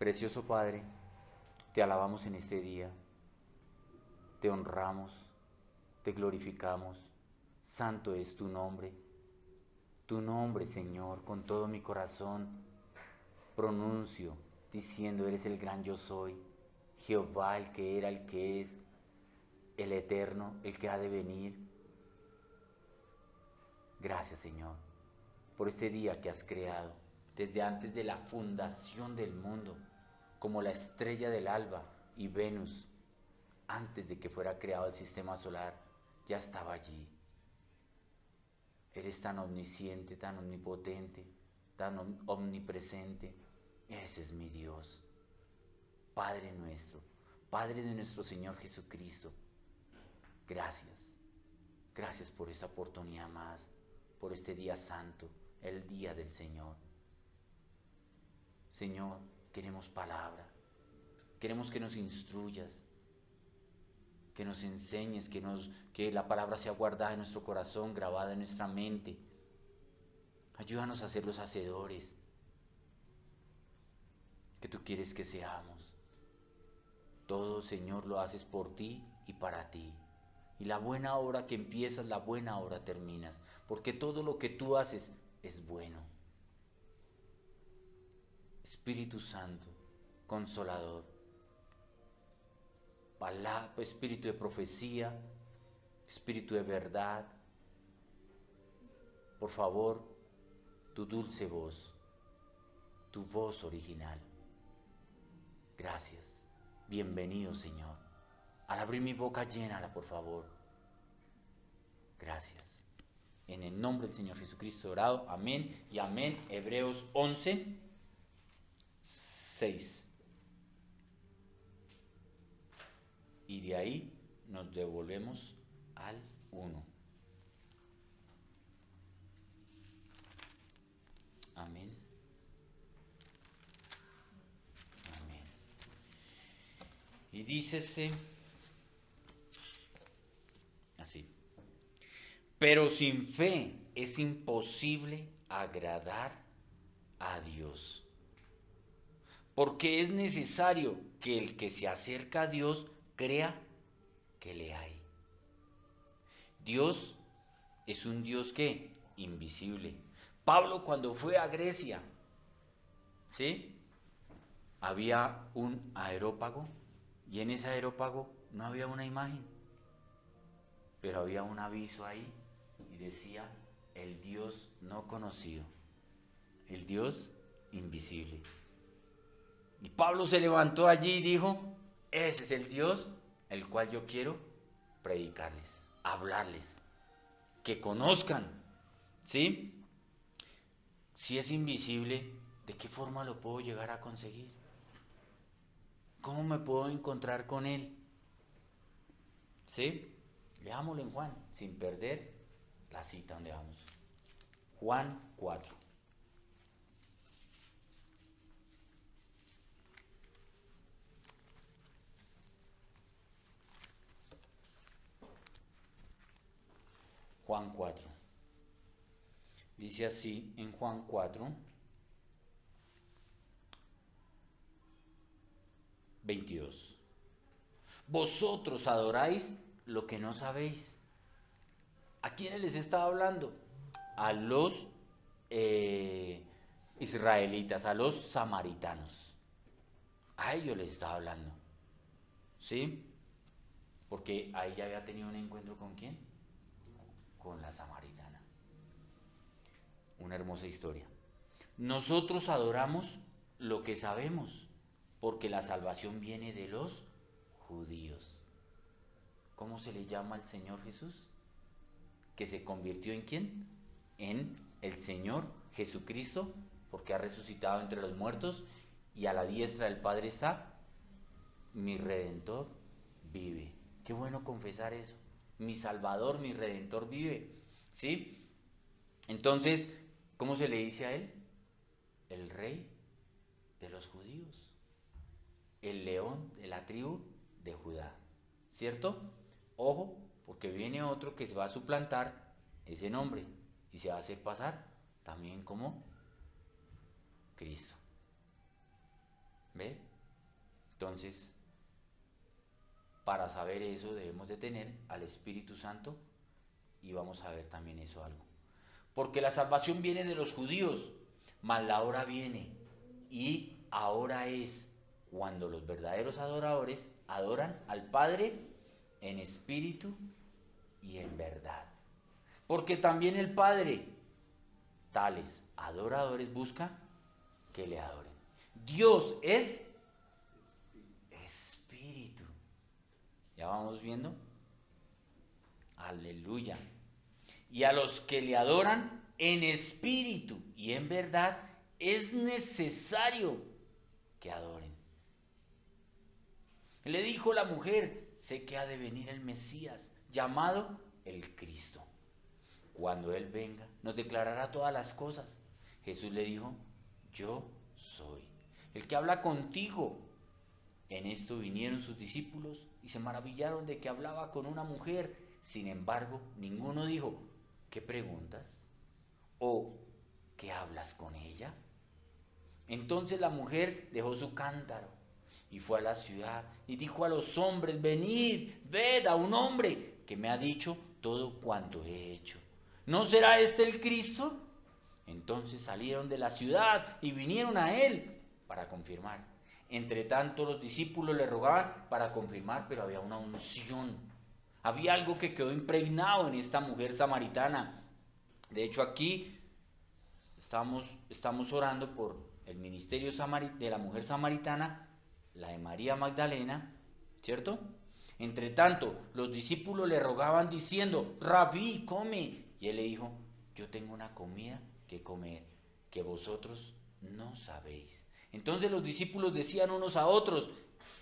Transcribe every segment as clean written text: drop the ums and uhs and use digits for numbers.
Precioso Padre, te alabamos en este día, te honramos, te glorificamos. Santo es tu nombre, Señor, con todo mi corazón pronuncio diciendo, eres el gran yo soy, Jehová, el que era, el que es, el eterno, el que ha de venir. Gracias, Señor, por este día que has creado, desde antes de la fundación del mundo, como la estrella del alba y Venus, antes de que fuera creado el sistema solar, ya estaba allí. Eres tan omnisciente, tan omnipotente, tan omnipresente. Ese es mi Dios, Padre nuestro, Padre de nuestro Señor Jesucristo. Gracias, gracias por esta oportunidad más, por este día santo, el día del Señor. Señor, queremos palabra, queremos que nos instruyas, que nos enseñes, que la palabra sea guardada en nuestro corazón, grabada en nuestra mente. Ayúdanos a ser los hacedores que tú quieres que seamos. Todo, Señor, lo haces por ti y para ti. Y la buena obra que empiezas, la buena obra terminas, porque todo lo que tú haces es bueno. Espíritu Santo, Consolador, Espíritu de profecía, Espíritu de verdad, por favor, tu dulce voz, tu voz original. Gracias. Bienvenido, Señor. Al abrir mi boca, llénala, por favor. Gracias. En el nombre del Señor Jesucristo orado. Amén y amén. Hebreos 11, 6. Y de ahí nos devolvemos al 1. Amén. Amén. Y dícese así. Pero sin fe es imposible agradar a Dios. Porque es necesario que el que se acerca a Dios crea que le hay. Dios es un Dios que invisible. Pablo cuando fue a Grecia, ¿sí? Había un areópago y en ese areópago no había una imagen, pero había un aviso ahí y decía el Dios no conocido, el Dios invisible. Y Pablo se levantó allí y dijo, ese es el Dios el cual yo quiero predicarles, hablarles, que conozcan, ¿sí? Si es invisible, ¿de qué forma lo puedo llegar a conseguir? ¿Cómo me puedo encontrar con Él? ¿Sí? Leámoslo en Juan, sin perder la cita donde vamos. Juan 4. Juan 4. Dice así en Juan 4, 22. Vosotros adoráis lo que no sabéis. ¿A quiénes les estaba hablando? A los israelitas, a los samaritanos. A ellos les estaba hablando. ¿Sí? Porque ahí ya había tenido un encuentro con ¿quién? Con la samaritana. Una hermosa historia. Nosotros adoramos lo que sabemos, porque la salvación viene de los judíos. ¿Cómo se le llama al Señor Jesús? Que se convirtió en ¿quién? En el Señor Jesucristo, porque ha resucitado entre los muertos y a la diestra del Padre está. Mi Redentor vive. Qué bueno confesar eso. Mi Salvador, mi Redentor vive. ¿Sí? Entonces, ¿cómo se le dice a Él? El Rey de los judíos. El león de la tribu de Judá. ¿Cierto? Ojo, porque viene otro que se va a suplantar ese nombre y se va a hacer pasar también como Cristo. ¿Ve? Entonces, para saber eso debemos de tener al Espíritu Santo y vamos a ver también eso algo. Porque la salvación viene de los judíos, mas la hora viene y ahora es cuando los verdaderos adoradores adoran al Padre en espíritu y en verdad. Porque también el Padre, tales adoradores, busca que le adoren. Dios es espíritu. ¿Ya vamos viendo? Aleluya. Y a los que le adoran en espíritu y en verdad es necesario que adoren. Le dijo la mujer, sé que ha de venir el Mesías, llamado el Cristo. Cuando Él venga, nos declarará todas las cosas. Jesús le dijo, yo soy el que habla contigo. En esto vinieron sus discípulos y se maravillaron de que hablaba con una mujer. Sin embargo, ninguno dijo, ¿qué preguntas? ¿O qué hablas con ella? Entonces la mujer dejó su cántaro y fue a la ciudad y dijo a los hombres, venid, ved a un hombre que me ha dicho todo cuanto he hecho. ¿No será este el Cristo? Entonces salieron de la ciudad y vinieron a él para confirmar. Entre tanto los discípulos le rogaban para confirmar, pero había una unción. Había algo que quedó impregnado en esta mujer samaritana. De hecho, aquí estamos orando por el ministerio de la mujer samaritana, la de María Magdalena, ¿cierto? Entre tanto, los discípulos le rogaban diciendo, Rabí, come. Y él le dijo, yo tengo una comida que comer, que vosotros no sabéis. Entonces los discípulos decían unos a otros,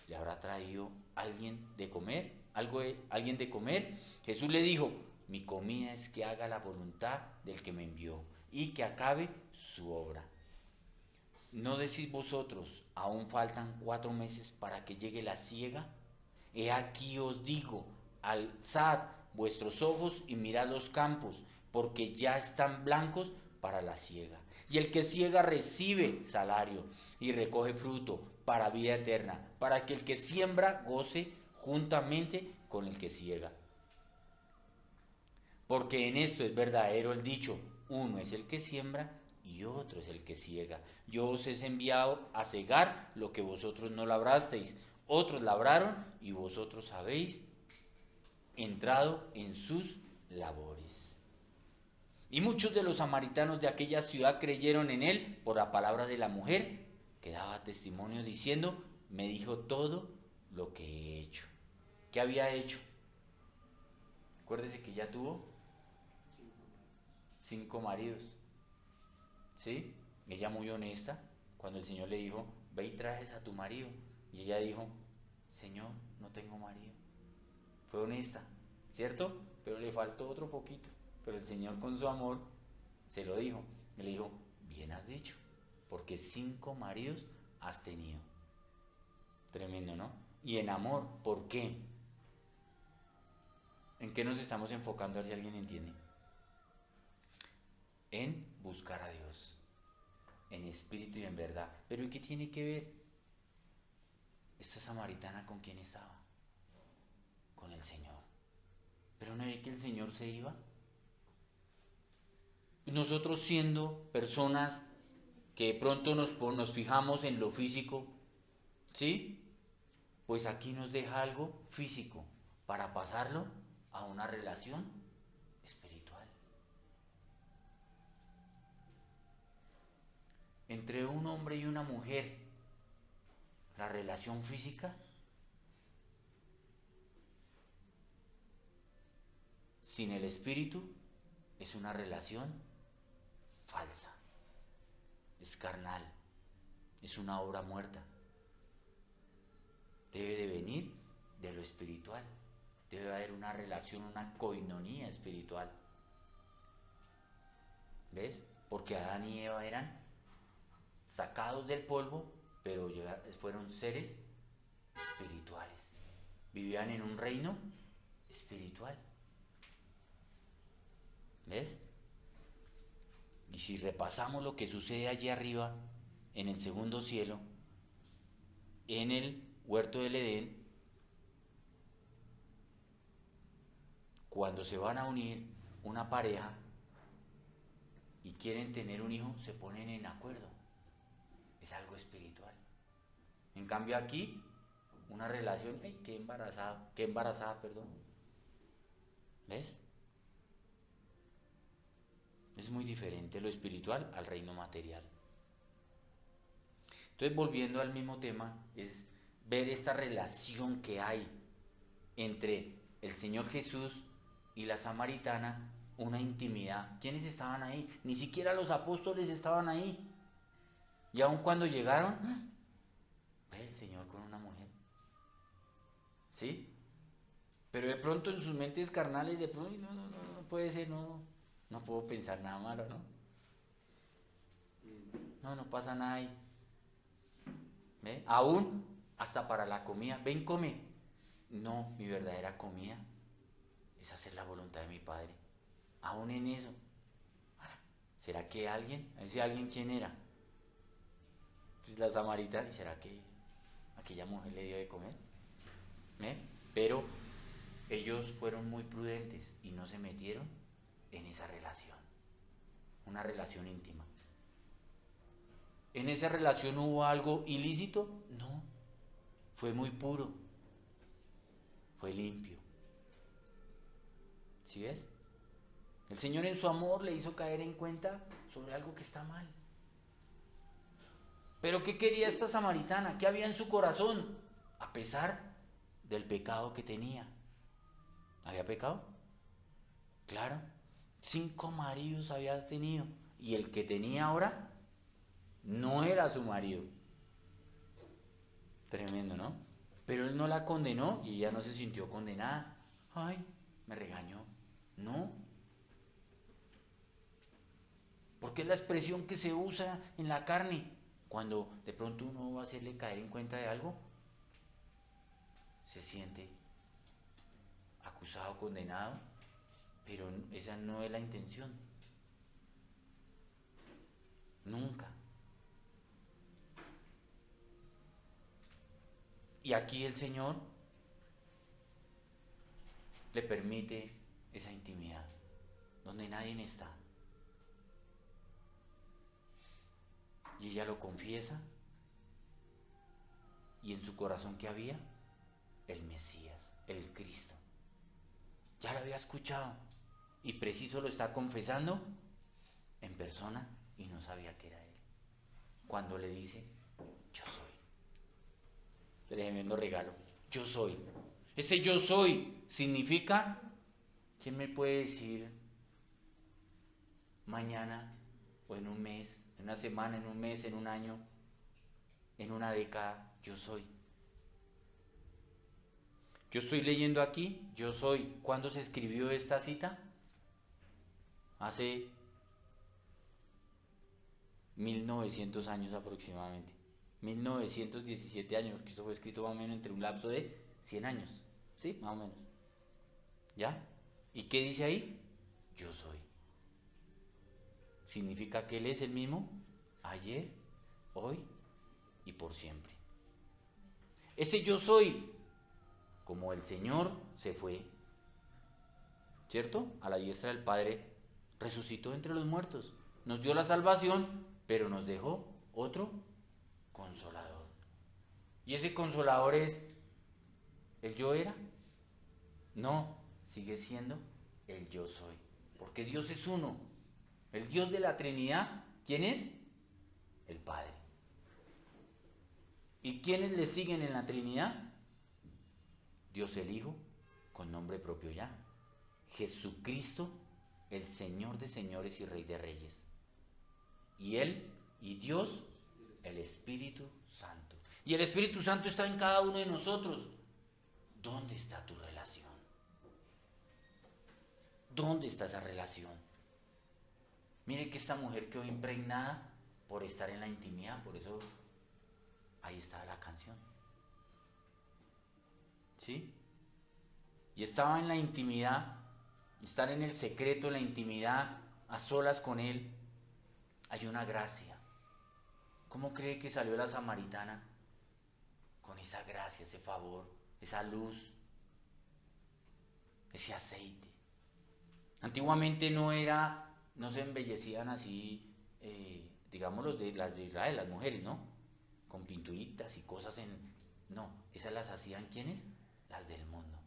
¿le habrá traído alguien de comer? ¿Alguien de comer? Jesús le dijo, mi comida es que haga la voluntad del que me envió y que acabe su obra. ¿No decís vosotros, aún faltan 4 meses para que llegue la siega? He aquí os digo, alzad vuestros ojos y mirad los campos, porque ya están blancos para la siega. Y el que siega recibe salario y recoge fruto para vida eterna, para que el que siembra goce juntamente con el que siega. Porque en esto es verdadero el dicho, uno es el que siembra y otro es el que siega. Yo os he enviado a segar lo que vosotros no labrasteis. Otros labraron y vosotros habéis entrado en sus labores. Y muchos de los samaritanos de aquella ciudad creyeron en él por la palabra de la mujer, que daba testimonio diciendo, me dijo todo lo que he hecho. ¿Qué había hecho? Acuérdese que ya tuvo 5 maridos. ¿Sí? Ella muy honesta, cuando el Señor le dijo, ve y trajes a tu marido. Y ella dijo, Señor, no tengo marido. Fue honesta, ¿cierto? Pero le faltó otro poquito. Pero el Señor con su amor se lo dijo. Y le dijo, bien has dicho, porque 5 maridos has tenido. Tremendo, ¿no? Y en amor, ¿por qué? ¿En qué nos estamos enfocando? A ver si alguien entiende. En buscar a Dios, en espíritu y en verdad. Pero ¿y qué tiene que ver esta samaritana con quién estaba? Con el Señor. Pero no ve que el Señor se iba. Nosotros siendo personas que de pronto nos fijamos en lo físico, ¿sí? Pues aquí nos deja algo físico para pasarlo a una relación espiritual. Entre un hombre y una mujer, la relación física sin el espíritu es una relación falsa, es carnal, es una obra muerta. Debe de venir de lo espiritual, debe haber una relación, una coinonía espiritual. ¿Ves? Porque Adán y Eva eran sacados del polvo, pero fueron seres espirituales. Vivían en un reino espiritual. ¿Ves? Y si repasamos lo que sucede allí arriba, en el segundo cielo, en el huerto del Edén, cuando se van a unir una pareja y quieren tener un hijo, se ponen en acuerdo. Es algo espiritual. En cambio aquí, una relación, ay, qué embarazada, perdón. ¿Ves? Es muy diferente lo espiritual al reino material. Entonces, volviendo al mismo tema, es ver esta relación que hay entre el Señor Jesús y la samaritana, una intimidad. ¿Quiénes estaban ahí? Ni siquiera los apóstoles estaban ahí. Y aun cuando llegaron, ve el Señor con una mujer. ¿Sí? Pero de pronto en sus mentes carnales, de pronto, no puede ser, no puedo pensar nada malo, ¿no? No pasa nada ahí. ¿Ve? Aún hasta para la comida. Ven, come. No, mi verdadera comida es hacer la voluntad de mi Padre. Aún en eso. ¿Será que alguien? ¿Ese alguien quién era? Pues la samaritana. ¿Y será que aquella mujer le dio de comer? ¿Ve? Pero ellos fueron muy prudentes y no se metieron en esa relación. Una relación íntima. ¿En esa relación hubo algo ilícito? No. Fue muy puro. Fue limpio. ¿Sí ves? El Señor en su amor le hizo caer en cuenta sobre algo que está mal. Pero ¿qué quería esta samaritana? ¿Qué había en su corazón? A pesar del pecado que tenía. ¿Había pecado? Claro. 5 maridos había tenido. Y el que tenía ahora no era su marido. Tremendo, ¿no? Pero él no la condenó y ella no se sintió condenada. Ay, me regañó. No. Porque es la expresión que se usa en la carne. Cuando de pronto uno va a hacerle caer en cuenta de algo, se siente acusado, condenado, pero esa no es la intención. Nunca. Y aquí el Señor le permite esa intimidad, donde nadie está. Y ella lo confiesa, y en su corazón que había el Mesías, el Cristo. Ya lo había escuchado, y preciso lo está confesando en persona, y no sabía que era él. Cuando le dice, yo soy. Tremendo regalo. Yo soy. Ese yo soy significa, ¿quién me puede decir mañana o en un mes, en una semana, en un mes, en un año, en una década, yo soy? Yo estoy leyendo aquí, yo soy. ¿Cuándo se escribió esta cita? Hace 1900 años aproximadamente. 1917 años, que esto fue escrito más o menos entre un lapso de 100 años. ¿Sí? Más o menos. ¿Ya? ¿Y qué dice ahí? Yo soy. Significa que Él es el mismo ayer, hoy y por siempre. Ese yo soy, como el Señor se fue, ¿cierto? A la diestra del Padre, resucitó entre los muertos. Nos dio la salvación, pero nos dejó otro consolador. ¿Y ese consolador es el yo era? No, sigue siendo el yo soy. Porque Dios es uno. El Dios de la Trinidad, ¿quién es? El Padre. ¿Y quiénes le siguen en la Trinidad? Dios el Hijo, con nombre propio ya. Jesucristo, el Señor de señores y Rey de reyes. Y Él, y Dios, el Espíritu Santo. Y el Espíritu Santo está en cada uno de nosotros. ¿Dónde está tu relación? ¿Dónde está esa relación? Mire que esta mujer quedó impregnada por estar en la intimidad, por eso ahí está la canción. ¿Sí? Y estaba en la intimidad, estar en el secreto, en la intimidad, a solas con Él. Hay una gracia. ¿Cómo cree que salió la samaritana con esa gracia, ese favor, esa luz, ese aceite. Antiguamente no se embellecían así, digamos las de Israel, las mujeres, ¿no? Con pinturitas y cosas No, esas las hacían ¿quiénes? Las del mundo.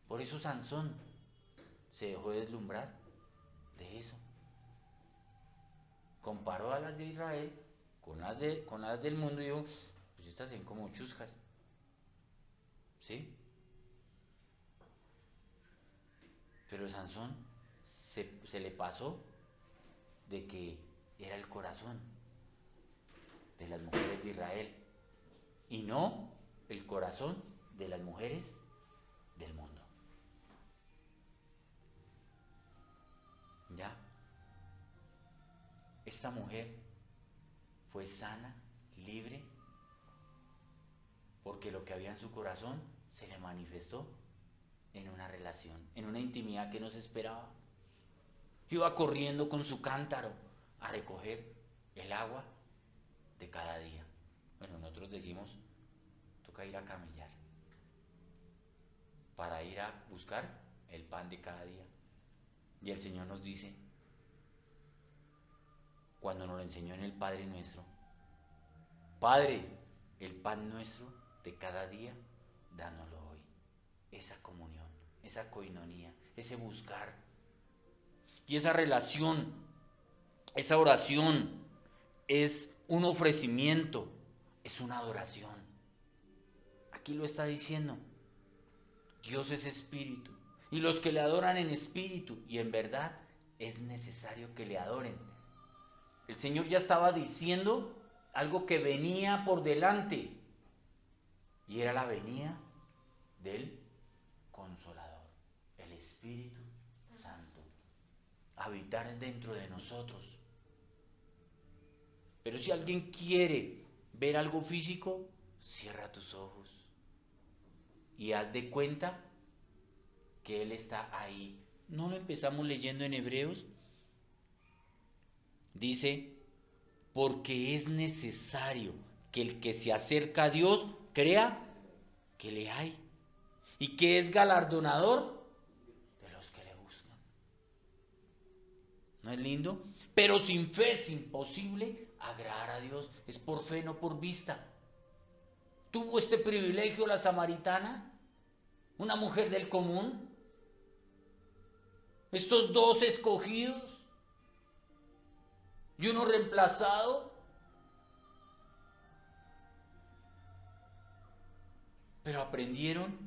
Por eso Sansón se dejó deslumbrar de eso. Comparó a las de Israel con las del mundo y dijo, pues estas se ven como chuscas. ¿Sí? Pero Sansón se le pasó de que era el corazón de las mujeres de Israel y no el corazón de las mujeres del mundo. ¿Ya? Esta mujer fue sana, libre, porque lo que había en su corazón se le manifestó en una relación, en una intimidad que no se esperaba. Iba corriendo con su cántaro a recoger el agua de cada día. Bueno, nosotros decimos, toca ir a camellar para ir a buscar el pan de cada día. Y el Señor nos dice, cuando nos lo enseñó en el Padre Nuestro, Padre, el pan nuestro de cada día, dánoslo hoy. Esa comunión, esa coinonía, ese buscar. Y esa relación, esa oración es un ofrecimiento, es una adoración. Aquí lo está diciendo. Dios es espíritu. Y los que le adoran en espíritu y en verdad, es necesario que le adoren. El Señor ya estaba diciendo algo que venía por delante. Y era la venida del Consolador, el Espíritu Santo, habitar dentro de nosotros. Pero si alguien quiere ver algo físico, cierra tus ojos y haz de cuenta que Él está ahí. ¿No lo empezamos leyendo en Hebreos? Dice, porque es necesario que el que se acerca a Dios crea que le hay y que es galardonador de los que le buscan. ¿No es lindo? Pero sin fe es imposible agradar a Dios. Es por fe, no por vista. ¿Tuvo este privilegio la samaritana? ¿Una mujer del común? ¿Estos dos escogidos? ¿Y uno reemplazado? Pero aprendieron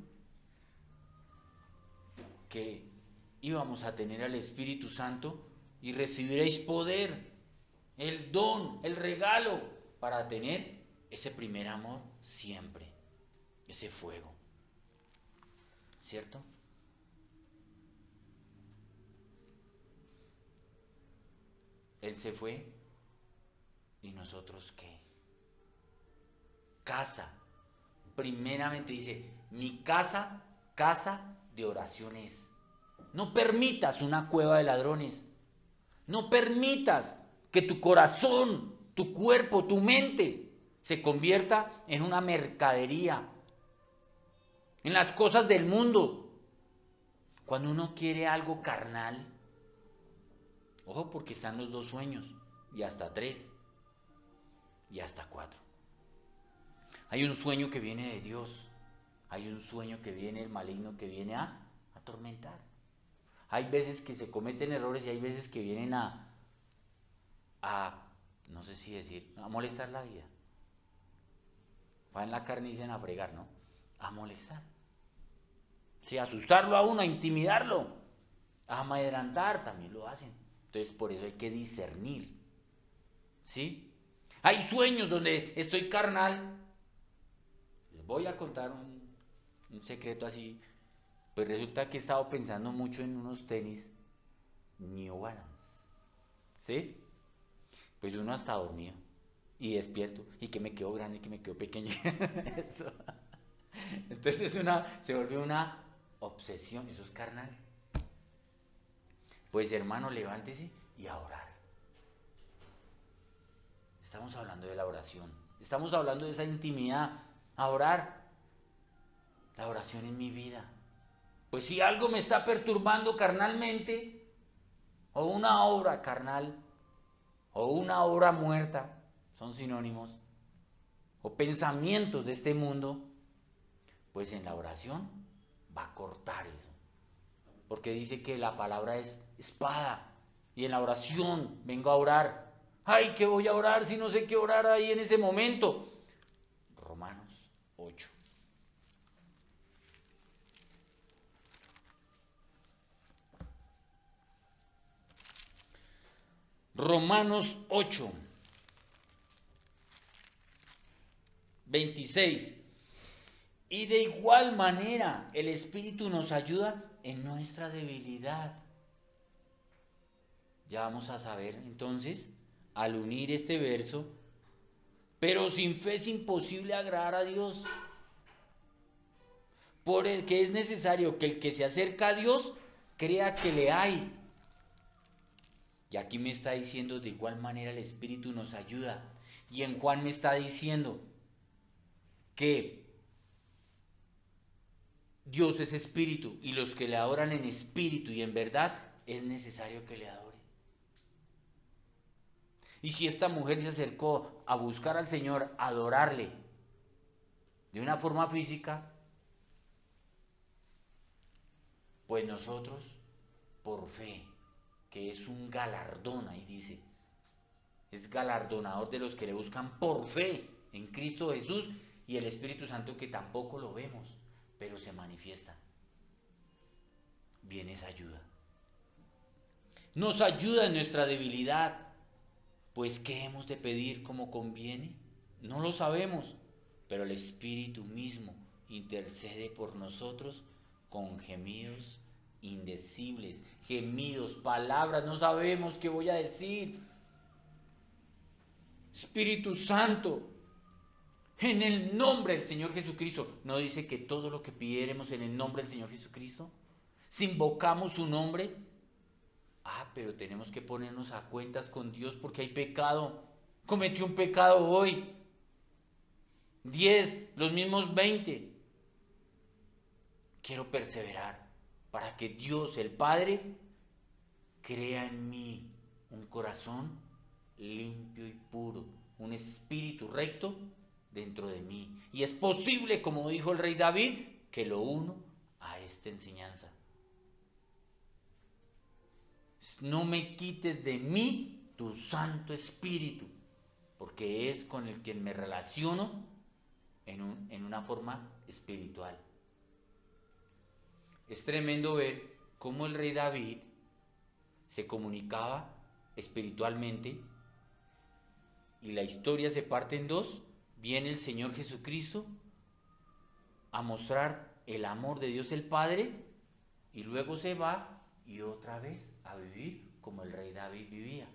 que íbamos a tener al Espíritu Santo y recibiréis poder, el don, el regalo para tener ese primer amor siempre, ese fuego. ¿Cierto? Él se fue y nosotros ¿qué? Casa. Primeramente dice, mi casa, casa de oración es. No permitas una cueva de ladrones. No permitas que tu corazón, tu cuerpo, tu mente se convierta en una mercadería, en las cosas del mundo. Cuando uno quiere algo carnal, ojo, porque están los 2 sueños, y hasta 3, y hasta 4. Hay un sueño que viene de Dios, hay un sueño que viene el maligno, que viene a atormentar. Hay veces que se cometen errores y hay veces que vienen no sé si decir, a molestar la vida. Va en la carne y dicen a fregar, ¿no? A molestar. Sí, a asustarlo a uno, a intimidarlo, a amedrentar, también lo hacen. Entonces por eso hay que discernir. ¿Sí? Hay sueños donde estoy carnal. Les voy a contar un secreto así. Pues resulta que he estado pensando mucho en unos tenis New Balance. ¿Sí? Pues uno hasta dormido y despierto y que me quedo grande y que me quedo pequeño. Eso. Entonces se vuelve una obsesión, eso es carnal. Pues hermano, levántese y a orar. Estamos hablando de la oración, estamos hablando de esa intimidad. a orar. La oración en mi vida. Pues si algo me está perturbando carnalmente, o una obra carnal, o una obra muerta, son sinónimos, o pensamientos de este mundo, pues en la oración va a cortar eso. Porque dice que la palabra es espada, y en la oración vengo a orar. Ay, ¿qué voy a orar si no sé qué orar ahí en ese momento? Romanos 8. Romanos 8, 26. Y de igual manera el Espíritu nos ayuda en nuestra debilidad. Ya vamos a saber entonces, al unir este verso, pero sin fe es imposible agradar a Dios. Por el que es necesario que el que se acerca a Dios crea que le hay. Y aquí me está diciendo de igual manera el Espíritu nos ayuda. Y en Juan me está diciendo que Dios es espíritu y los que le adoran en espíritu y en verdad es necesario que le adoren. Y si esta mujer se acercó a buscar al Señor, a adorarle de una forma física, pues nosotros, por fe, que es un galardón, ahí dice, es galardonador de los que le buscan por fe en Cristo Jesús y el Espíritu Santo, que tampoco lo vemos, pero se manifiesta. Viene esa ayuda. Nos ayuda en nuestra debilidad. Pues ¿qué hemos de pedir como conviene? No lo sabemos, pero el Espíritu mismo intercede por nosotros con gemidos indecibles, gemidos, palabras, no sabemos qué voy a decir. Espíritu Santo, en el nombre del Señor Jesucristo, ¿no dice que todo lo que pidiéremos en el nombre del Señor Jesucristo? Si invocamos su nombre, pero tenemos que ponernos a cuentas con Dios porque hay pecado. Cometí un pecado hoy. 10, los mismos 20. Quiero perseverar para que Dios, el Padre, crea en mí un corazón limpio y puro, un espíritu recto dentro de mí. Y es posible, como dijo el rey David, que lo uno a esta enseñanza. No me quites de mí tu Santo Espíritu, porque es con el que me relaciono en una forma espiritual. Es tremendo ver cómo el rey David se comunicaba espiritualmente y la historia se parte en dos. Viene el Señor Jesucristo a mostrar el amor de Dios el Padre y luego se va y otra vez a vivir como el rey David vivía,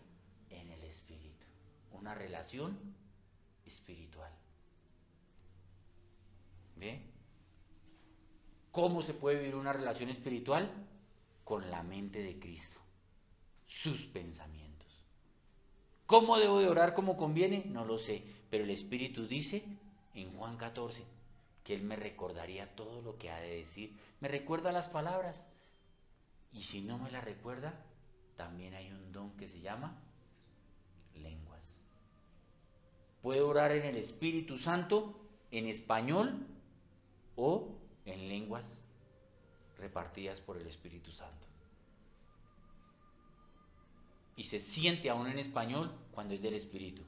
en el Espíritu. Una relación espiritual. ¿Ve? ¿Cómo se puede vivir una relación espiritual? Con la mente de Cristo, sus pensamientos. ¿Cómo debo de orar como conviene? No lo sé, pero el Espíritu dice en Juan 14 que Él me recordaría todo lo que ha de decir. Me recuerda las palabras. Y si no me las recuerda, también hay un don que se llama lenguas. Puedo orar en el Espíritu Santo en español o en lenguas repartidas por el Espíritu Santo. Y se siente aún en español cuando es del Espíritu.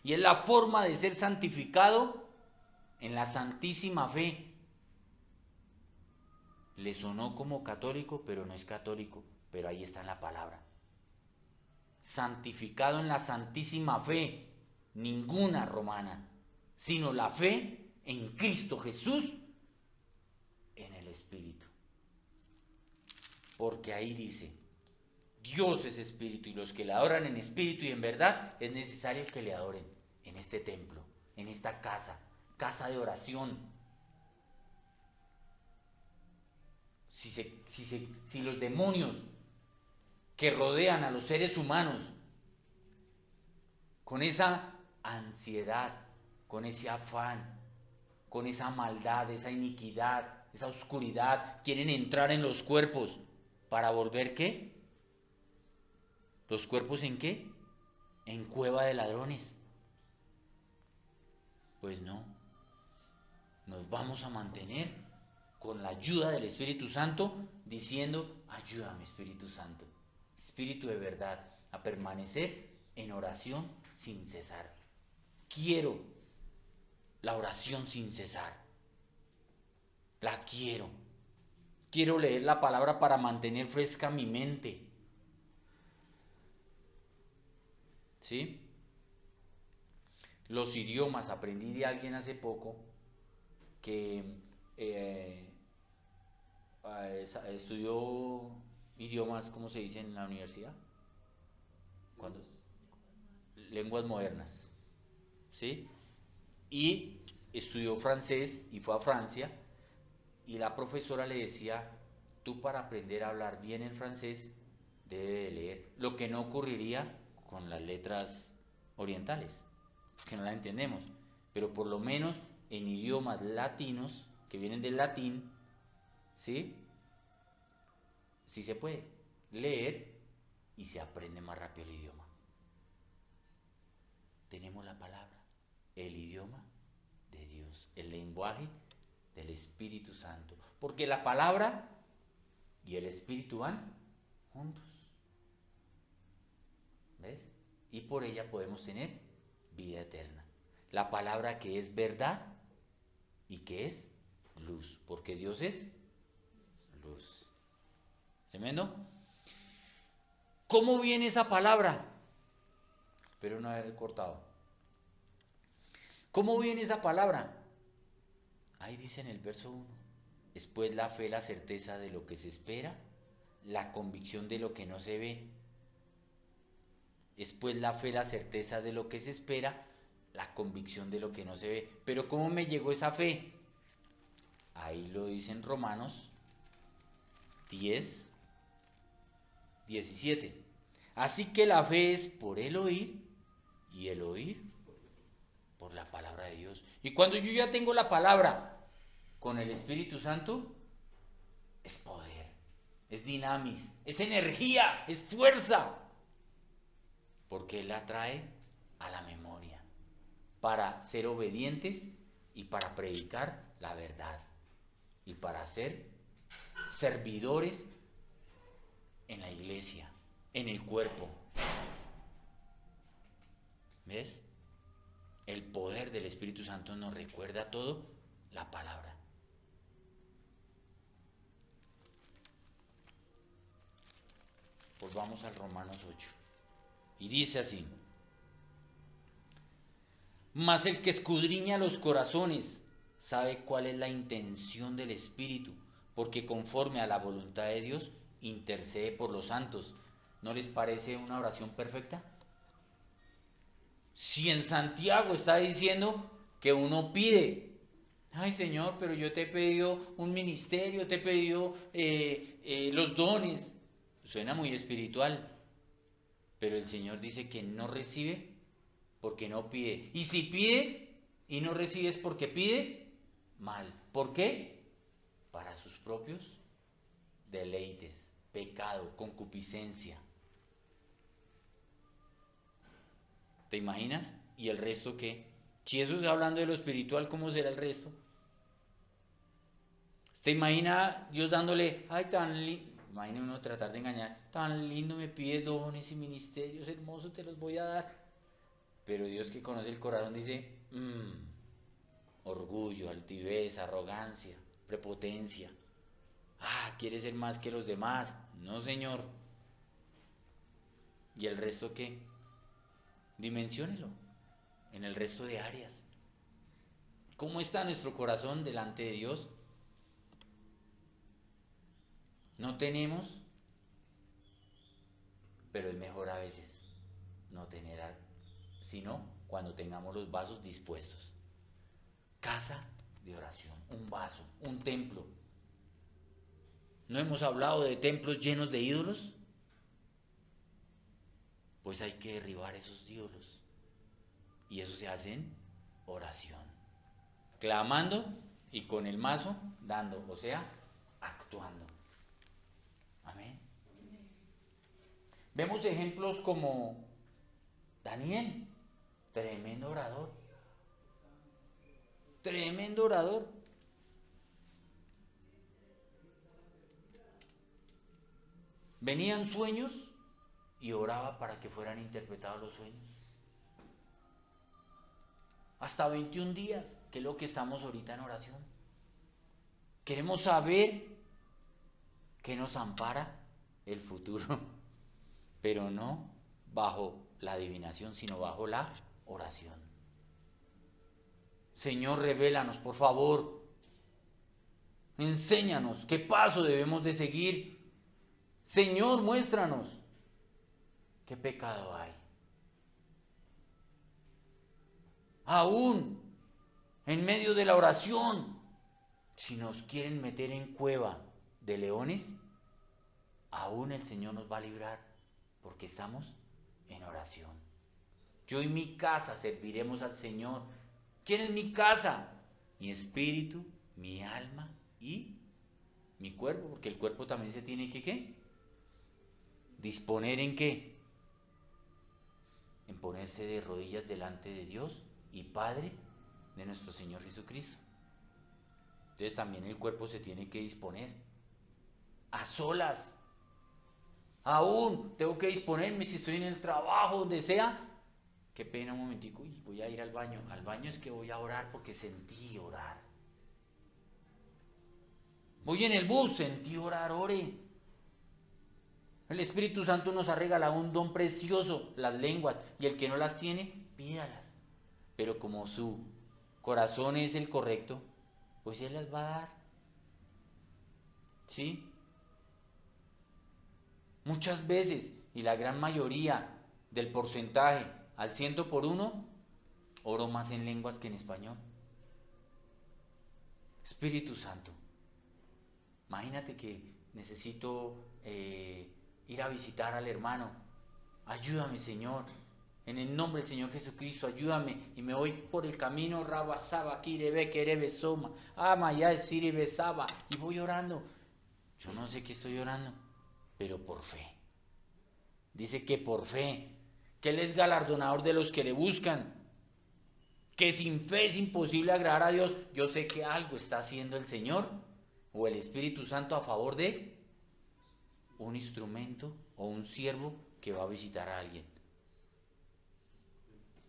Y es la forma de ser santificado en la santísima fe. Le sonó como católico, pero no es católico, pero ahí está en la palabra. Santificado en la santísima fe, ninguna romana, sino la fe en Cristo Jesús en el Espíritu. Porque ahí dice, Dios es espíritu y los que le adoran en espíritu y en verdad es necesario que le adoren en este templo, en esta casa, casa de oración. Si los demonios que rodean a los seres humanos con esa ansiedad, con ese afán, con esa maldad, esa iniquidad, esa oscuridad, quieren entrar en los cuerpos para volver ¿qué? ¿Los cuerpos en qué? En cueva de ladrones. Pues no, nos vamos a mantener con la ayuda del Espíritu Santo, diciendo, ayúdame Espíritu Santo, Espíritu de verdad, a permanecer en oración sin cesar. Quiero la oración sin cesar. La quiero. Quiero leer la palabra para mantener fresca mi mente. ¿Sí? Los idiomas, aprendí de alguien hace poco que estudió idiomas, ¿cómo se dice en la universidad? ¿Cuándo? Lenguas modernas, ¿sí? Y estudió francés y fue a Francia y la profesora le decía, tú para aprender a hablar bien el francés debe de leer, lo que no ocurriría con las letras orientales, porque no las entendemos, pero por lo menos en idiomas latinos que vienen del latín, ¿sí? Sí se puede leer y se aprende más rápido el idioma. Tenemos la palabra, el idioma de Dios, el lenguaje del Espíritu Santo, porque la palabra y el Espíritu van juntos. ¿Ves? Y por ella podemos tener vida eterna. La palabra que es verdad y que es luz, porque Dios es luz. ¿Tremendo? ¿Cómo viene esa palabra? Espero no haber cortado. ¿Cómo viene esa palabra? Ahí dice en el verso 1. Después la fe, la certeza de lo que se espera, la convicción de lo que no se ve. Después la fe, la certeza de lo que se espera, la convicción de lo que no se ve. Pero ¿cómo me llegó esa fe? Ahí lo dice en Romanos 10, 17. Así que la fe es por el oír y el oír por la palabra de Dios. Y cuando yo ya tengo la palabra con el Espíritu Santo, es poder, es dinamis, es energía, es fuerza, porque Él la trae a la memoria para ser obedientes y para predicar la verdad y para ser servidores en la iglesia, en el cuerpo. ¿Ves? El poder del Espíritu Santo nos recuerda todo la palabra. Pues vamos al Romanos 8. Y dice así: mas el que escudriña los corazones sabe cuál es la intención del Espíritu, porque conforme a la voluntad de Dios intercede por los santos. ¿No les parece una oración perfecta? Si en Santiago está diciendo que uno pide, ay Señor, pero yo te he pedido un ministerio, te he pedido los dones, suena muy espiritual, pero el Señor dice que no recibe porque no pide. Y si pide y no recibe es porque pide mal. ¿Por qué? Para sus propios deleites, pecado, concupiscencia. ¿Te imaginas? ¿Y el resto qué? Si eso está hablando de lo espiritual, ¿cómo será el resto? ¿Te imagina Dios dándole, ay, tan lindo? Imagina uno tratar de engañar, tan lindo me pide dones y ministerios hermosos, te los voy a dar. Pero Dios que conoce el corazón dice, orgullo, altivez, arrogancia, prepotencia. Ah, ¿quieres ser más que los demás? No, Señor. ¿Y el resto qué? Dimensiónelo en el resto de áreas. ¿Cómo está nuestro corazón delante de Dios? No tenemos, pero es mejor a veces no tener, sino cuando tengamos los vasos dispuestos. Casa de oración, un vaso, un templo. ¿No hemos hablado de templos llenos de ídolos? Pues hay que derribar esos ídolos. Y eso se hace en oración. clamando y con el mazo dando, o sea, actuando. Amén. Vemos ejemplos como Daniel, tremendo orador. Tremendo orador. Venían sueños y oraba para que fueran interpretados los sueños. Hasta 21 días, que es lo que estamos ahorita en oración. Queremos saber qué nos ampara el futuro, pero no bajo la adivinación, sino bajo la oración. Señor, revélanos, por favor. Enséñanos qué paso debemos de seguir. Señor, muéstranos qué pecado hay. Aún en medio de la oración, si nos quieren meter en cueva de leones, aún el Señor nos va a librar, porque estamos en oración. Yo y mi casa serviremos al Señor. ¿Quién es mi casa? Mi espíritu, mi alma y mi cuerpo, porque el cuerpo también se tiene que ¿qué? Disponer en qué? En ponerse de rodillas delante de Dios y Padre de nuestro Señor Jesucristo. Entonces también el cuerpo se tiene que disponer. A solas. Aún tengo que disponerme si estoy en el trabajo, donde sea. Qué pena un momentico, voy a ir al baño. Al baño es que voy a orar porque sentí orar. Voy en el bus, sentí orar, ore. El Espíritu Santo nos ha regalado un don precioso, las lenguas, y el que no las tiene, pídalas. Pero como su corazón es el correcto, pues Él las va a dar. ¿Sí? Muchas veces, y la gran mayoría del porcentaje, al 100 por 1, oro más en lenguas que en español. Espíritu Santo, imagínate que necesito ir a visitar al hermano. Ayúdame, Señor. En el nombre del Señor Jesucristo, ayúdame. Y me voy por el camino, Rabasaba, Kirebe, Kerebe, Soma, Amaya, Siribe, Saba. Y voy orando. Yo no sé qué estoy orando, pero por fe. Dice que por fe, que Él es galardonador de los que le buscan, que sin fe es imposible agradar a Dios. Yo sé que algo está haciendo el Señor o el Espíritu Santo a favor de un instrumento o un siervo que va a visitar a alguien.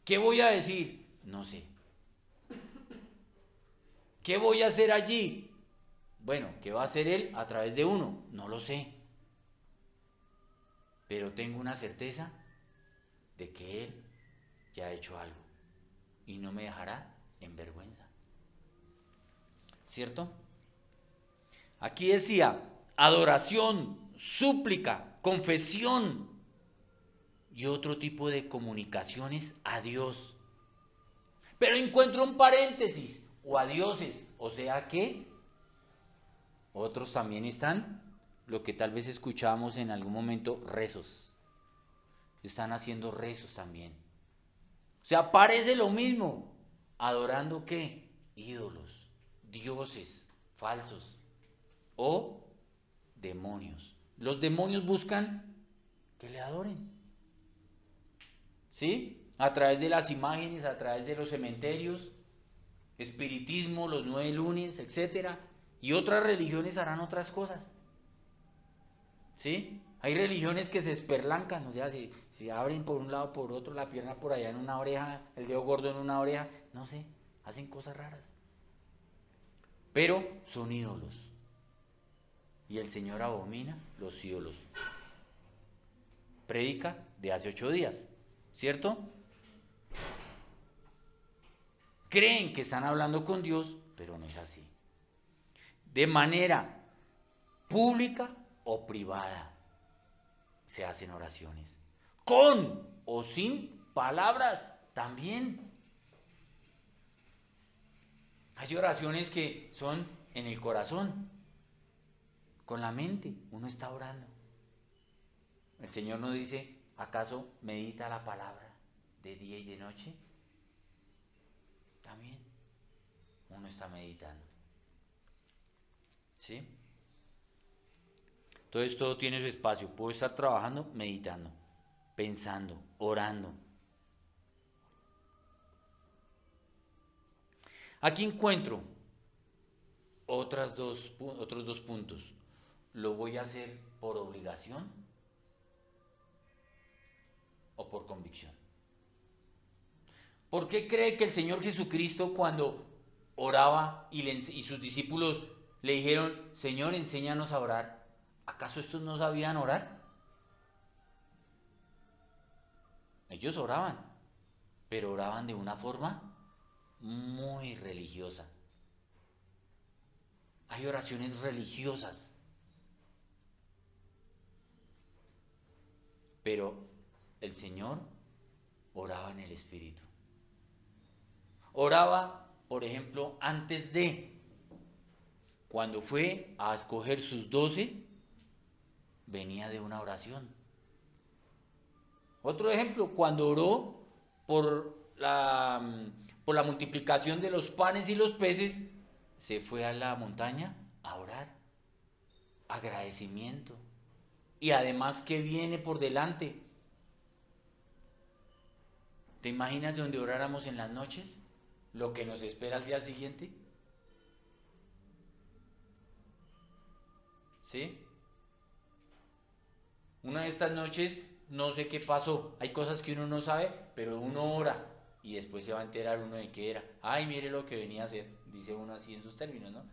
¿Qué voy a decir? No sé. ¿Qué voy a hacer allí? Bueno, ¿qué va a hacer Él a través de uno? No lo sé. Pero tengo una certeza de que Él ya ha hecho algo y no me dejará en vergüenza. ¿Cierto? Aquí decía, adoración, súplica, confesión y otro tipo de comunicaciones a Dios. Pero encuentro un paréntesis, o a dioses, o sea que otros también están, lo que tal vez escuchábamos en algún momento, rezos. Están haciendo rezos también. O sea, parece lo mismo. ¿Adorando qué? Ídolos, dioses falsos o demonios. Los demonios buscan que le adoren. ¿Sí? A través de las imágenes, a través de los cementerios, espiritismo, los 9 lunes, etc. Y otras religiones harán otras cosas. ¿Sí? Hay religiones que se esperlancan, o sea, si abren por un lado, por otro, la pierna por allá en una oreja, el dedo gordo en una oreja, no sé, hacen cosas raras. Pero son ídolos. Y el Señor abomina los ídolos. Prédica de hace 8 días, ¿cierto? Creen que están hablando con Dios, pero no es así. De manera pública o privada se hacen oraciones. Con o sin palabras también. Hay oraciones que son en el corazón, con la mente, uno está orando. El Señor nos dice, ¿acaso medita la palabra de día y de noche? También. uno está meditando. ¿Sí? Entonces todo tiene su espacio. Puedo estar trabajando, meditando, pensando, orando. Aquí encuentro otros dos puntos. ¿Lo voy a hacer por obligación o por convicción? ¿Por qué cree que el Señor Jesucristo, cuando oraba y sus discípulos le dijeron, Señor, enséñanos a orar, ¿acaso estos no sabían orar? Ellos oraban, pero oraban de una forma muy religiosa. Hay oraciones religiosas, pero el Señor oraba en el Espíritu. Oraba, por ejemplo, cuando fue a escoger sus 12, venía de una oración. Otro ejemplo, cuando oró por la multiplicación de los panes y los peces, se fue a la montaña a orar. Agradecimiento. Y además, ¿qué viene por delante? ¿Te imaginas donde oráramos en las noches? Lo que nos espera al día siguiente. ¿Sí? Una de estas noches, no sé qué pasó. Hay cosas que uno no sabe, pero uno ora y después se va a enterar uno de qué era. Ay, mire lo que venía a hacer. Dice uno así en sus términos, ¿no?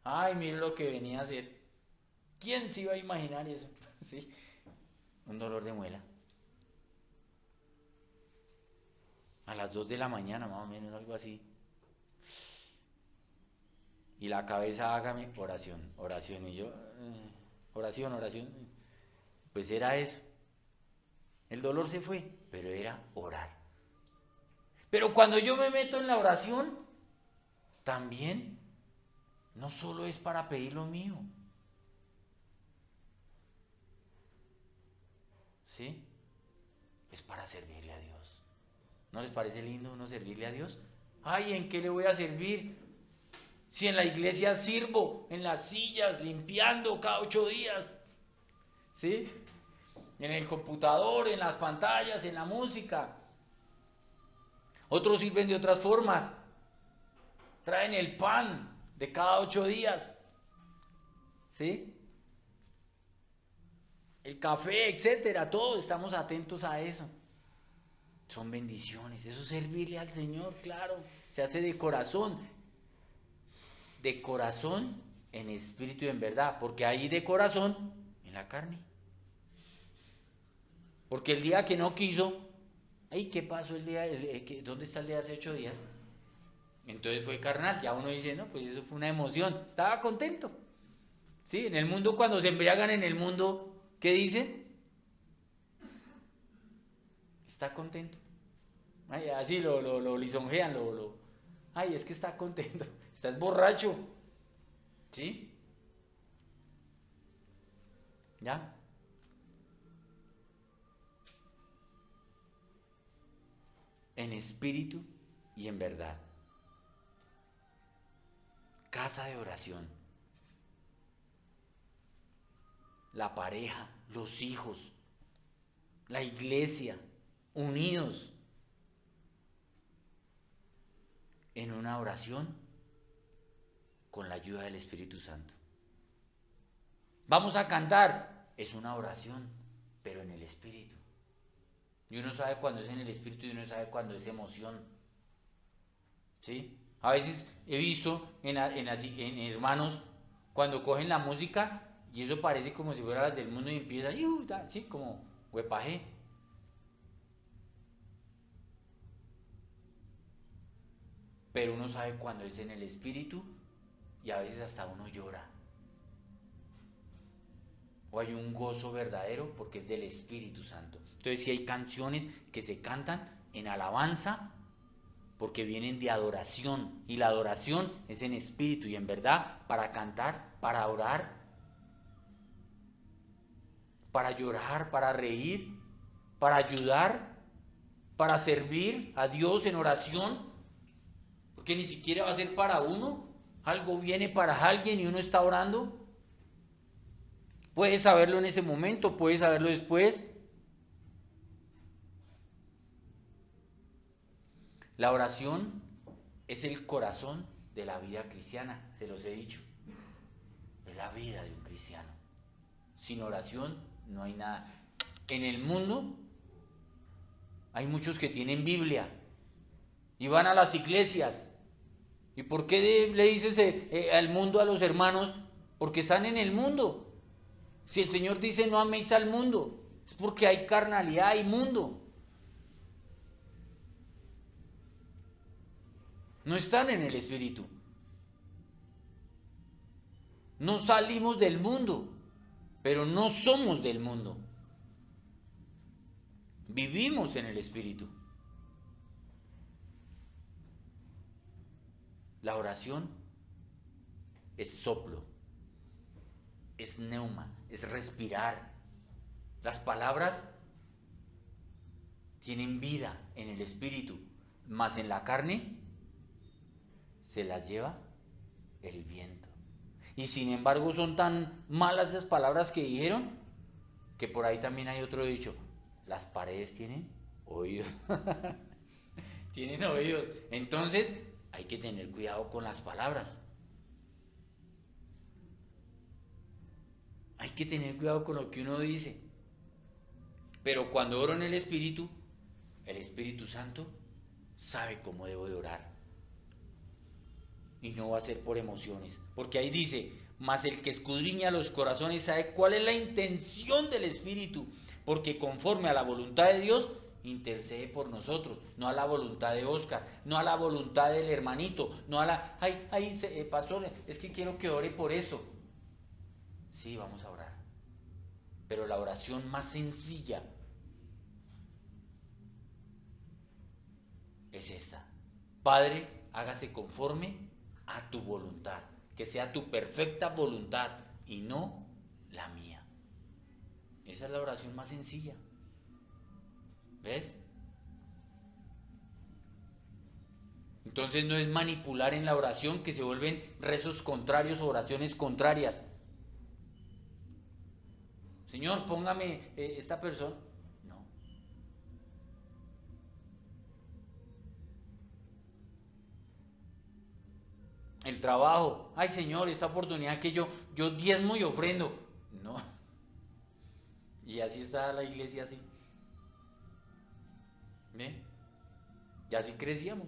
Ay, mire lo que venía a hacer. ¿Quién se iba a imaginar eso? ¿Sí? Un dolor de muela. A las 2 de la mañana, más o menos, algo así. Y la cabeza, hágame oración, oración. Y yo, oración, oración. Pues era eso. El dolor se fue, pero era orar. Pero cuando yo me meto en la oración, también no solo es para pedir lo mío. ¿Sí? Es para servirle a Dios. ¿No les parece lindo uno servirle a Dios? Ay, ¿en qué le voy a servir? Si en la iglesia sirvo, en las sillas, limpiando cada 8 días. ¿Sí? En el computador, en las pantallas, en la música. Otros sirven de otras formas. Traen el pan de cada 8 días. ¿Sí? El café, etcétera. Todos estamos atentos a eso. Son bendiciones. Eso es servirle al Señor, claro. Se hace de corazón. De corazón en espíritu y en verdad. Porque hay de corazón en la carne. Porque el día que no quiso, ay, ¿qué pasó el día? ¿Dónde está el día de hace 8 días? Entonces fue carnal. Ya uno dice, no, pues eso fue una emoción. Estaba contento. ¿Sí? En el mundo, cuando se embriagan en el mundo, ¿qué dicen? Está contento. Ay, así lo lisonjean, ay, es que está contento. Estás borracho. ¿Sí? ¿Ya? En espíritu y en verdad. Casa de oración. La pareja, los hijos, la iglesia, unidos en una oración con la ayuda del Espíritu Santo. Vamos a cantar, es una oración, pero en el Espíritu. Y uno sabe cuándo es en el Espíritu y uno sabe cuándo es emoción. ¿Sí? A veces he visto en hermanos cuando cogen la música y eso parece como si fuera las del mundo y empieza, ¿sí? Como huepaje. Pero uno sabe cuándo es en el Espíritu y a veces hasta uno llora. O hay un gozo verdadero porque es del Espíritu Santo. Entonces sí hay canciones que se cantan en alabanza porque vienen de adoración. Y la adoración es en espíritu y en verdad para cantar, para orar, para llorar, para reír, para ayudar, para servir a Dios en oración. porque ni siquiera va a ser para uno. Algo viene para alguien y uno está orando. Puedes saberlo en ese momento, puedes saberlo después. La oración es el corazón de la vida cristiana, se los he dicho. Es la vida de un cristiano. Sin oración no hay nada. En el mundo hay muchos que tienen Biblia y van a las iglesias. ¿Y por qué le dices al mundo, a los hermanos? Porque están en el mundo. Si el Señor dice no améis al mundo, es porque hay carnalidad, hay mundo. No están en el Espíritu. No salimos del mundo, pero no somos del mundo. Vivimos en el Espíritu. La oración es soplo, es neuma, es respirar. Las palabras tienen vida en el Espíritu, mas en la carne se las lleva el viento. Y sin embargo son tan malas esas palabras que dijeron, que por ahí también hay otro dicho: las paredes tienen oídos. Tienen oídos. Entonces hay que tener cuidado con las palabras. Hay que tener cuidado con lo que uno dice. Pero cuando oro en el Espíritu Santo sabe cómo debo de orar. Y no va a ser por emociones. Porque ahí dice: mas el que escudriña los corazones sabe cuál es la intención del Espíritu, porque conforme a la voluntad de Dios intercede por nosotros, no a la voluntad de Oscar, no a la voluntad del hermanito, no a la, pastor, es que quiero que ore por esto. Sí, vamos a orar, pero la oración más sencilla es esta: Padre, hágase conforme a tu voluntad, que sea tu perfecta voluntad y no la mía. Esa es la oración más sencilla. ¿Ves? Entonces no es manipular en la oración, que se vuelven rezos contrarios o oraciones contrarias. Señor, póngame esta persona. No. El trabajo. Ay, Señor, esta oportunidad que yo diezmo y ofrendo. No. Y así está la iglesia así. ¿Ven? Y así crecíamos.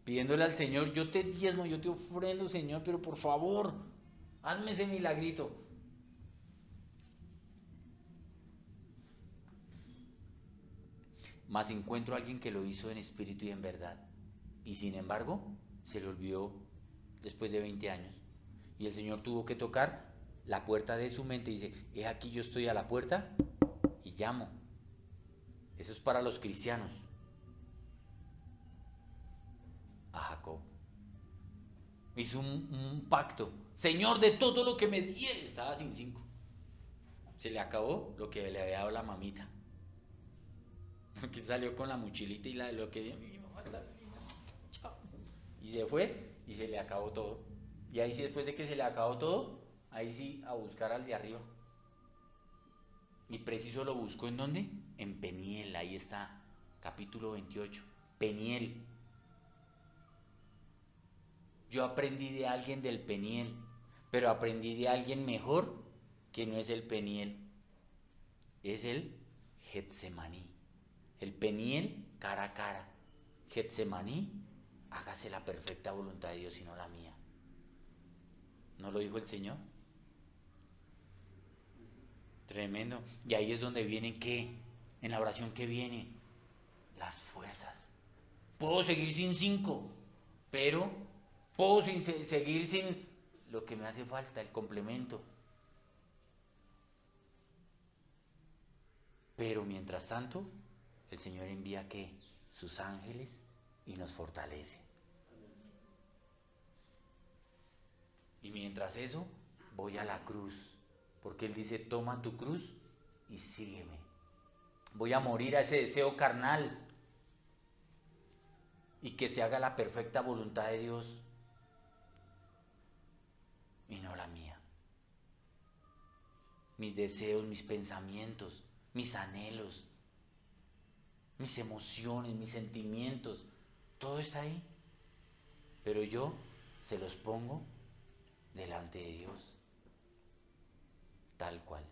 Pidiéndole al Señor: yo te diezmo, yo te ofrendo, Señor, pero por favor, hazme ese milagrito. Mas encuentro a alguien que lo hizo en espíritu y en verdad, y sin embargo se le olvidó después de 20 años. Y el Señor tuvo que tocar la puerta de su mente y dice: he aquí, yo estoy a la puerta y llamo. Eso es para los cristianos. A Jacob hizo un pacto: Señor, de todo lo que me dieres. Estaba sin 5. Se le acabó lo que le había dado la mamita, que salió con la mochilita y lo que mi mamá, chao. Y se fue y se le acabó todo. Y ahí sí, después de que se le acabó todo, ahí sí a buscar al de arriba. Y preciso lo buscó, ¿en dónde? En Peniel. Ahí está, capítulo 28. Peniel. Yo aprendí de alguien del Peniel, pero aprendí de alguien mejor, que no es el Peniel, es el Getsemaní. El Peniel, cara a cara. Getsemaní, hágase la perfecta voluntad de Dios y no la mía. ¿No lo dijo el Señor? Tremendo. Y ahí es donde vienen, ¿qué? En la oración, ¿qué viene? Las fuerzas. Puedo seguir sin 5, pero puedo seguir sin lo que me hace falta, el complemento. Pero mientras tanto, el Señor envía, ¿qué? Sus ángeles, y nos fortalece. Y mientras eso, voy a la cruz, porque Él dice: toma tu cruz y sígueme. Voy a morir a ese deseo carnal. y que se haga la perfecta voluntad de Dios y no la mía. Mis deseos, mis pensamientos, mis anhelos, mis emociones, mis sentimientos, todo está ahí. Pero yo se los pongo delante de Dios, tal cual.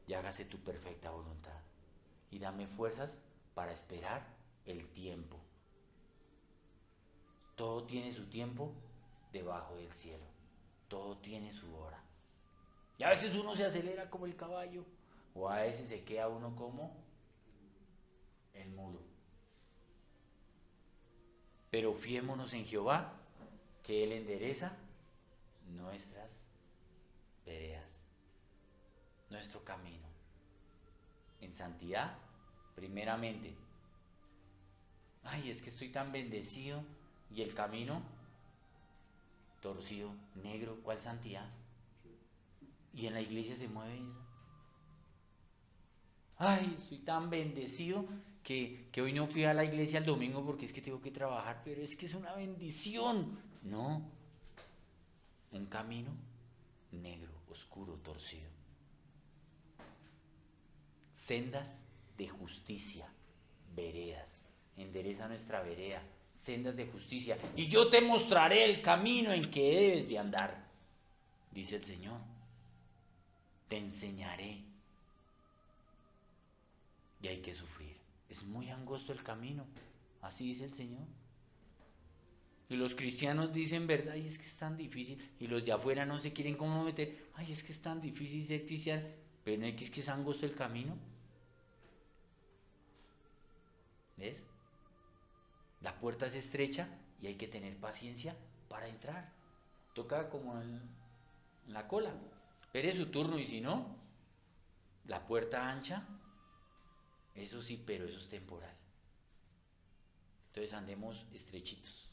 Y hágase tu perfecta voluntad. Y dame fuerzas para esperar el tiempo. Todo tiene su tiempo debajo del cielo. Todo tiene su hora. Y a veces uno se acelera como el caballo, o a veces se queda uno como el mulo. Pero fiémonos en Jehová, que Él endereza nuestras veredas, nuestro camino. En santidad, primeramente. Ay, es que estoy tan bendecido y el camino torcido, negro. ¿Cuál santidad? Y en la iglesia se mueve eso. Ay, estoy tan bendecido que hoy no fui a la iglesia el domingo porque es que tengo que trabajar, pero es que es una bendición. No, un camino negro, oscuro, torcido. Sendas de justicia, veredas. Endereza nuestra vereda, sendas de justicia. Y yo te mostraré el camino en que debes de andar, dice el Señor. Te enseñaré. Y hay que sufrir. Es muy angosto el camino, así dice el Señor. Y los cristianos dicen, verdad, y es que es tan difícil. Y los de afuera no se quieren cómo meter. Ay, es que es tan difícil ser cristiano. Pero no es que es angosto el camino. ¿Ves? La puerta es estrecha y hay que tener paciencia para entrar. Toca como en la cola. Espere su turno y si no, la puerta ancha, eso sí, pero eso es temporal. Entonces andemos estrechitos,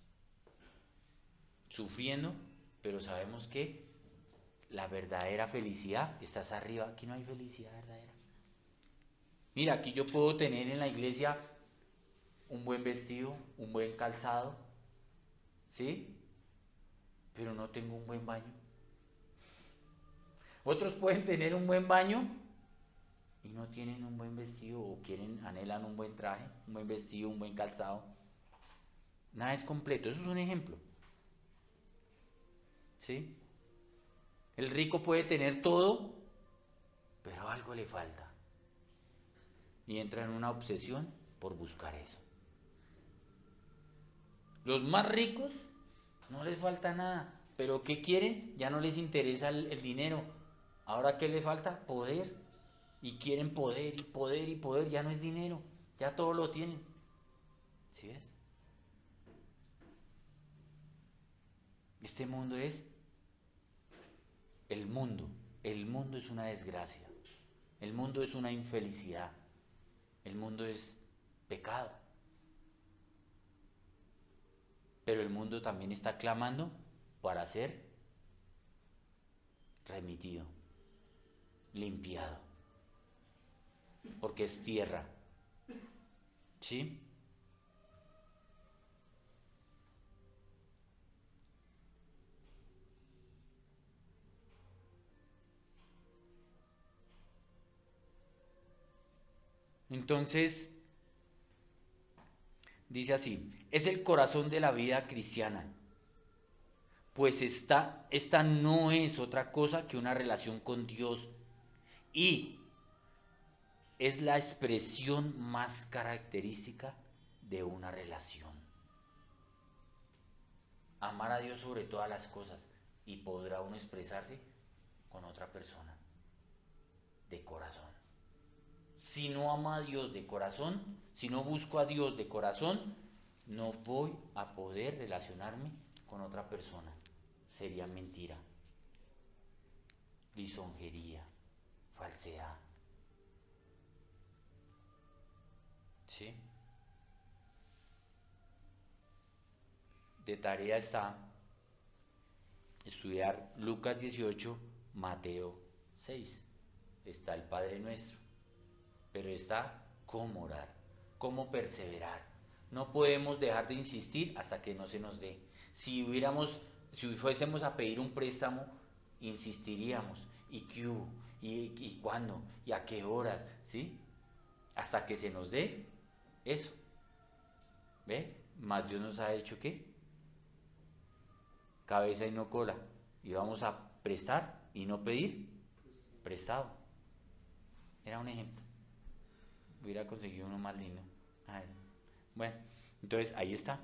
sufriendo, pero sabemos que la verdadera felicidad está arriba. Aquí no hay felicidad verdadera. Mira, aquí yo puedo tener en la iglesia un buen vestido, un buen calzado, ¿sí? Pero no tengo un buen baño. Otros pueden tener un buen baño y no tienen un buen vestido o anhelan un buen traje, un buen vestido, un buen calzado. Nada es completo, eso es un ejemplo. ¿Sí? El rico puede tener todo, pero algo le falta. Y entra en una obsesión por buscar eso. Los más ricos no les falta nada, pero ¿qué quieren? Ya no les interesa el dinero. Ahora ¿qué les falta? Poder. Y quieren poder y poder y poder, ya no es dinero, ya todo lo tienen. ¿Sí ves? Este mundo es el mundo. El mundo es una desgracia. El mundo es una infelicidad. El mundo es pecado. Pero el mundo también está clamando para ser remitido, limpiado. Porque es tierra. ¿Sí? Entonces, dice así, es el corazón de la vida cristiana, pues esta no es otra cosa que una relación con Dios y es la expresión más característica de una relación. Amar a Dios sobre todas las cosas y podrá uno expresarse con otra persona de corazón. Si no amo a Dios de corazón, si no busco a Dios de corazón, no voy a poder relacionarme con otra persona. Sería mentira, lisonjería, falsedad. ¿Sí? De tarea está estudiar Lucas 18, Mateo 6. Está el Padre Nuestro, pero está cómo orar, cómo perseverar, No podemos dejar de insistir hasta que no se nos dé. Si fuésemos a pedir un préstamo, insistiríamos. ¿Y qué hubo? ¿Y cuándo? ¿Y a qué horas? ¿Sí? Hasta que se nos dé eso. ¿Ve? Más Dios nos ha hecho ¿qué? Cabeza y no cola. Y vamos a prestar y no pedir prestado. Era un ejemplo. Hubiera conseguido uno más lindo. Ay. Bueno, entonces ahí está.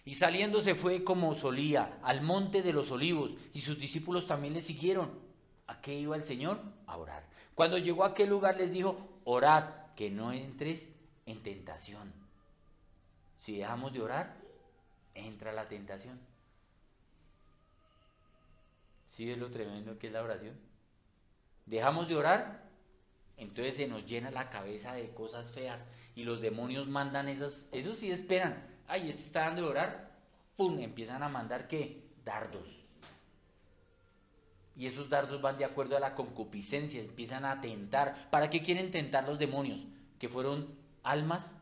Y saliendo se fue como solía al monte de los olivos, y sus discípulos también le siguieron. ¿A qué iba el Señor? A orar. Cuando llegó a aquel lugar les dijo: orad, que no entres en tentación. Si dejamos de orar, entra la tentación. ¿Sí ves lo tremendo que es la oración? Dejamos de orar, entonces se nos llena la cabeza de cosas feas y los demonios mandan esos sí esperan. Ay, este está dando de orar, pum, empiezan a mandar ¿qué? Dardos. Y esos dardos van de acuerdo a la concupiscencia, empiezan a tentar. ¿Para qué quieren tentar los demonios? Que fueron almas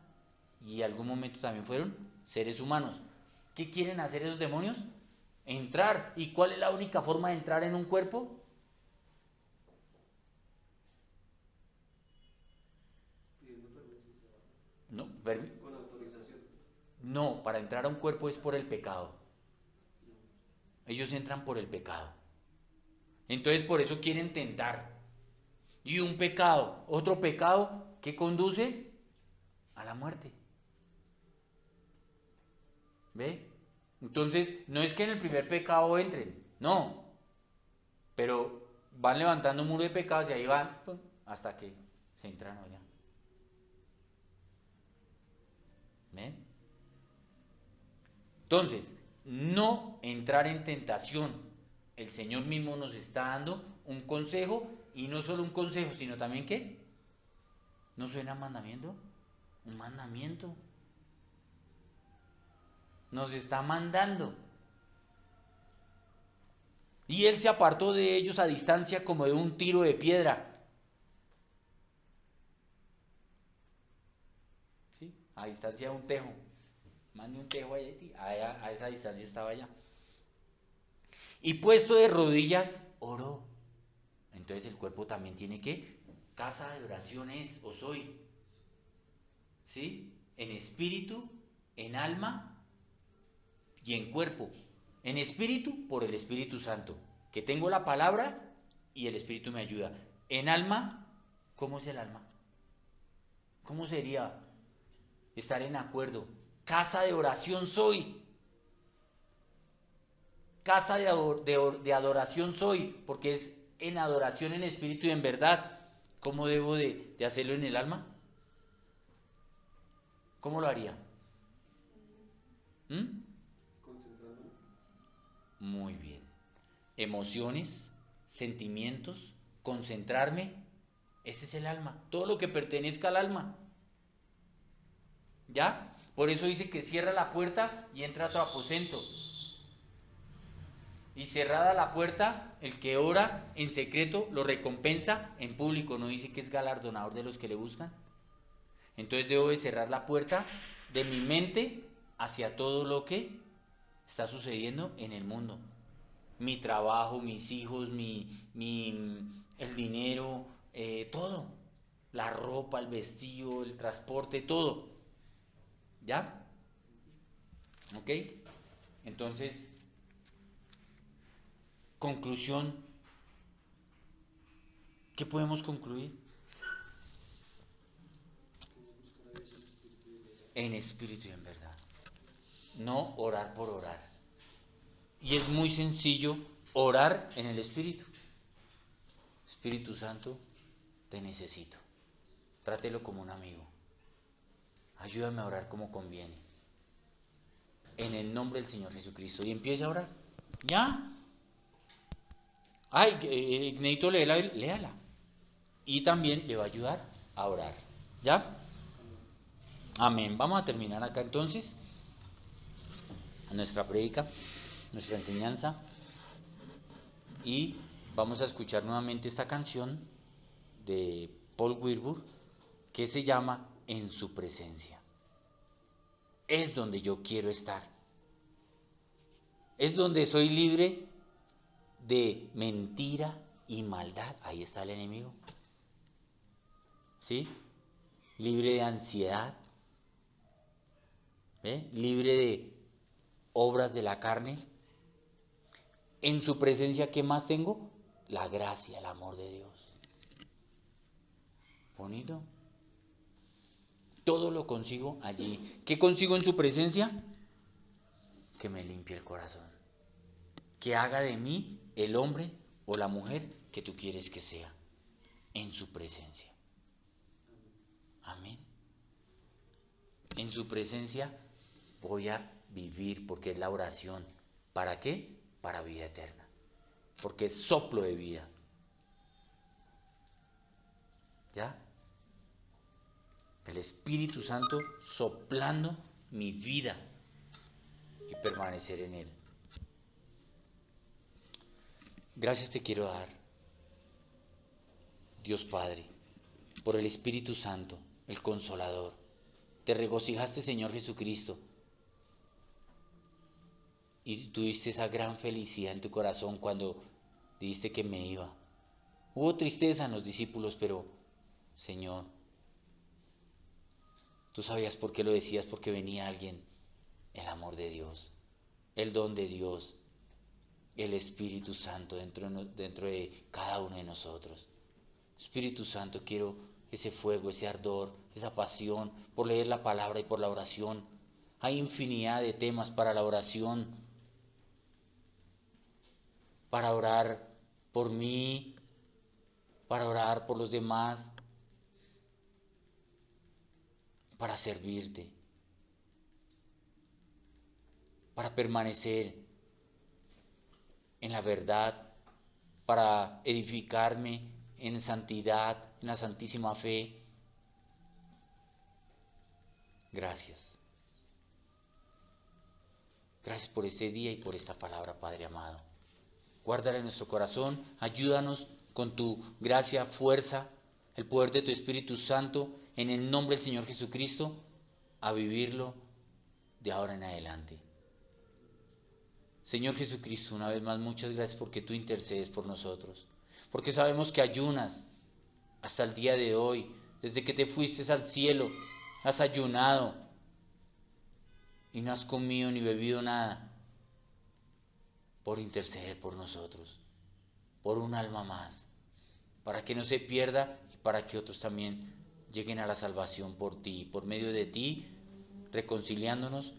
y en algún momento también fueron seres humanos. ¿Qué quieren hacer esos demonios? Entrar. ¿Y cuál es la única forma de entrar en un cuerpo? No, con autorización. No, para entrar a un cuerpo es por el pecado. Ellos entran por el pecado. Entonces por eso quieren tentar. Y un pecado, otro pecado, ¿qué conduce? A la muerte. ¿Ve? Entonces, no es que en el primer pecado entren, no. Pero van levantando un muro de pecados y ahí van pum, hasta que se entran allá. ¿Ve? Entonces, no entrar en tentación. El Señor mismo nos está dando un consejo, y no solo un consejo, sino también ¿qué? ¿No suena mandamiento? Un mandamiento. Nos está mandando. Y él se apartó de ellos a distancia como de un tiro de piedra. ¿Sí? A distancia de un tejo. Mande un tejo allá, a esa distancia estaba allá. Y puesto de rodillas, oró. Entonces el cuerpo también tiene que, casa de oración es o soy. ¿Sí? En espíritu, en alma y en cuerpo. En espíritu, por el Espíritu Santo, que tengo la palabra y el Espíritu me ayuda. En alma, ¿cómo es el alma? ¿Cómo sería estar en acuerdo? Casa de oración soy. Casa de adoración soy, porque es en adoración en espíritu y en verdad. ¿Cómo debo de hacerlo en el alma? ¿Cómo lo haría? Muy bien. Emociones, sentimientos, concentrarme, ese es el alma. Todo lo que pertenezca al alma. ¿Ya? Por eso dice que cierra la puerta y entra a otro aposento. Y cerrada la puerta, el que ora en secreto lo recompensa en público. ¿No dice que es galardonador de los que le buscan? Entonces debo de cerrar la puerta de mi mente hacia todo lo que está sucediendo en el mundo. Mi trabajo, mis hijos, el dinero, todo. La ropa, el vestido, el transporte, todo. ¿Ya? ¿Ok? Entonces, conclusión. ¿Qué podemos concluir? En espíritu y en verdad. No orar por orar. Y es muy sencillo orar en el Espíritu. Espíritu Santo, te necesito. Trátelo como un amigo. Ayúdame a orar como conviene. En el nombre del Señor Jesucristo. Y empiece a orar. ¿Ya? Ay, necesito leerla, léala. Y también le va a ayudar a orar. ¿Ya? Amén. Vamos a terminar acá entonces nuestra prédica, nuestra enseñanza. Y vamos a escuchar nuevamente esta canción de Paul Wilbur que se llama En su presencia. es donde yo quiero estar. Es donde soy libre de mentira y maldad. Ahí está el enemigo. ¿Sí? Libre de ansiedad. ¿Ve? Libre de obras de la carne. En su presencia, ¿qué más tengo? La gracia, el amor de Dios. Bonito. Todo lo consigo allí. ¿Qué consigo en su presencia? Que me limpie el corazón. Que haga de mí el hombre o la mujer que tú quieres que sea. En su presencia. Amén. En su presencia voy a vivir, porque es la oración. ¿Para qué? Para vida eterna. Porque es soplo de vida. ¿Ya? El Espíritu Santo soplando mi vida y permanecer en Él. Gracias te quiero dar, Dios Padre, por el Espíritu Santo, el Consolador. Te regocijaste, Señor Jesucristo, y tuviste esa gran felicidad en tu corazón cuando dijiste que me iba. Hubo tristeza en los discípulos, pero, Señor, tú sabías por qué lo decías, porque venía alguien, el amor de Dios, el don de Dios, el Espíritu Santo dentro de cada uno de nosotros. Espíritu Santo, quiero ese fuego, ese ardor, esa pasión por leer la palabra y por la oración. Hay infinidad de temas para la oración, para orar por mí, para orar por los demás, para servirte, para permanecer en la verdad, para edificarme en santidad, en la santísima fe. Gracias. Gracias por este día y por esta palabra, Padre amado. Guárdala en nuestro corazón, ayúdanos con tu gracia, fuerza, el poder de tu Espíritu Santo, en el nombre del Señor Jesucristo, a vivirlo de ahora en adelante. Señor Jesucristo, una vez más, muchas gracias porque tú intercedes por nosotros, porque sabemos que ayunas hasta el día de hoy, desde que te fuiste al cielo, has ayunado y no has comido ni bebido nada por interceder por nosotros, por un alma más, para que no se pierda y para que otros también lleguen a la salvación por ti, por medio de ti, reconciliándonos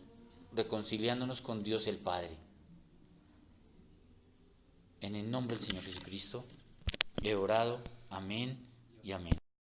con Dios el Padre. En el nombre del Señor Jesucristo he orado. Amén y amén.